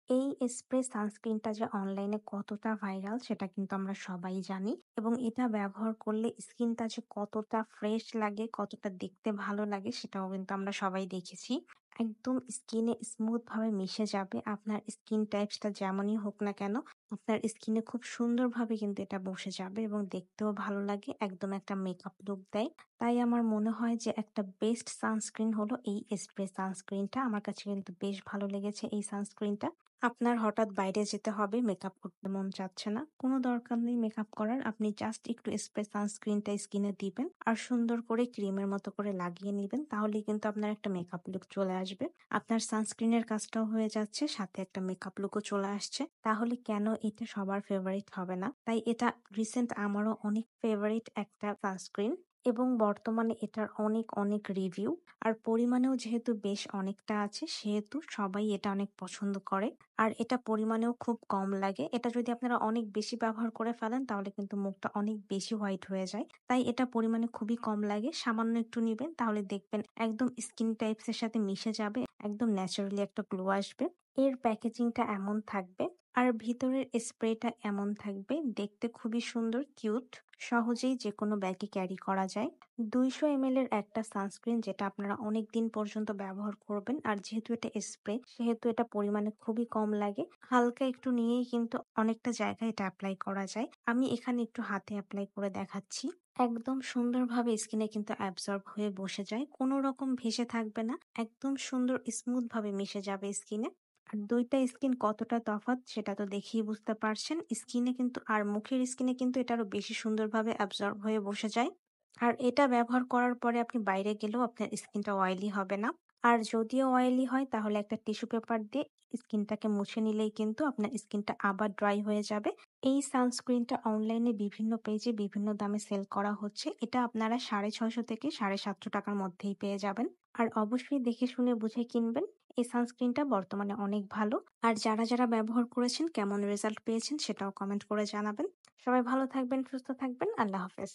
এই স্প্রে সানস্ক্রিনটা যে অনলাইনে কতটা ভাইরাল সেটা কিন্তু আমরা সবাই জানি এবং এটা ব্যবহার করলে স্কিনটা যে কতটা ফ্রেশ লাগে, কতটা দেখতে ভালো লাগে সেটাও কিন্তু আমরা সবাই দেখেছি। একদম স্কিনে স্মুথ ভাবে মিশে যাবে। আপনার স্কিন টাইপসটা যেমনই হোক না কেন, আপনার স্কিনে খুব সুন্দরভাবে কিন্তু এটা বসে যাবে এবং দেখতেও ভালো লাগে। একদম একটা মেকআপ লুক দেয়। তাই আমার মনে হয় যে একটা বেস্ট সানস্ক্রিন হলো এই স্প্রে সানস্ক্রিনটা। আমার কাছে কিন্তু বেশ ভালো লেগেছে এই সানস্ক্রিনটা। আপনার হঠাৎ বাইরে যেতে হবে, মেকআপ করতে মন চাচ্ছে না। কোনো দরকার নেই মেকআপ করার। আপনি জাস্ট একটু স্প্রে সানস্ক্রিনটা স্কিনে দিবেন আর সুন্দর করে ক্রিমের মতো করে লাগিয়ে নিবেন। তাহলেই কিন্তু আপনার একটা মেকআপ লুক চলে আসবে। আপনার সানস্ক্রিনের কাজটাও হয়ে যাচ্ছে, সাথে একটা মেকআপ লুকও চলে আসছে। তাহলে কেন এটা সবার ফেভারিট হবে না? তাই এটা রিসেন্ট আমারও অনেক ফেভারিট একটা সানস্ক্রিন এবং বর্তমানে এটার অনেক অনেক রিভিউ আর পরিমাণেও যেহেতু বেশ অনেকটা আছে সেহেতু সবাই এটা অনেক পছন্দ করে। আর এটা পরিমাণেও খুব কম লাগে। এটা যদি আপনারা অনেক বেশি ব্যবহার করে ফেলেন তাহলে কিন্তু মুখটা অনেক বেশি হোয়াইট হয়ে যায়। তাই এটা পরিমাণে খুবই কম লাগে। সামান্য একটু নিবেন তাহলে দেখবেন একদম স্কিন টাইপস এর সাথে মিশে যাবে। একদম ন্যাচারালি একটা গ্লো আসবে। এর প্যাকেজিংটা এমন থাকবে আর ভিতরের স্প্রেটা এমন থাকবে। দেখতে খুবই সুন্দর, কিউট। সহজেই যেকোনো ব্যাগে ক্যারি করা যায়। 200 ml এর একটা সানস্ক্রিন যেটা আপনারা অনেক দিন পর্যন্ত ব্যবহার করবেন। আর যেহেতু এটা স্প্রে সেহেতু এটা পরিমাণে খুবই কম লাগে। হালকা একটু নিয়েই কিন্তু অনেকটা জায়গায় এটা এপ্লাই করা যায়। আমি এখানে একটু হাতে এপ্লাই করে দেখাচ্ছি। একদম সুন্দরভাবে স্কিনে কিন্তু অ্যাবজর্ব হয়ে বসে যায়। কোনো রকম ভেসে থাকবে না। একদম সুন্দর স্মুথ ভাবে মিশে যাবে স্কিনে। আর ২ টা স্কিন কতটা তফাৎ সেটা তো দেখেই বুঝতে পারছেন। স্কিনে কিন্তু আর মুখের স্কিনে কিন্তু এটা আরো বেশি সুন্দরভাবে অ্যাবজর্ব হয়ে বসে যায়। আর এটা ব্যবহার করার পরে আপনি বাইরে গেলেও আপনার স্কিনটা অয়েলি হবে না। আর যদিও অয়েলি হয় তাহলে একটা টিস্যু পেপার দিয়ে স্কিনটাকে মুছে নিলেই কিন্তু আপনার স্কিনটা আবার ড্রাই হয়ে যাবে। এই সানস্ক্রিনটা অনলাইনে বিভিন্ন পেজে বিভিন্ন দামে সেল করা হচ্ছে। এটা আপনারা ৬৫০ থেকে ৭৫০ টাকার মধ্যেই পেয়ে যাবেন। আর অবশ্যই দেখে শুনে বুঝে কিনবেন। এই সানস্ক্রিনটা বর্তমানে অনেক ভালো। আর যারা ব্যবহার করেছেন কেমন রেজাল্ট পেয়েছেন সেটাও কমেন্ট করে জানাবেন। সবাই ভালো থাকবেন, সুস্থ থাকবেন। আল্লাহ হাফেজ।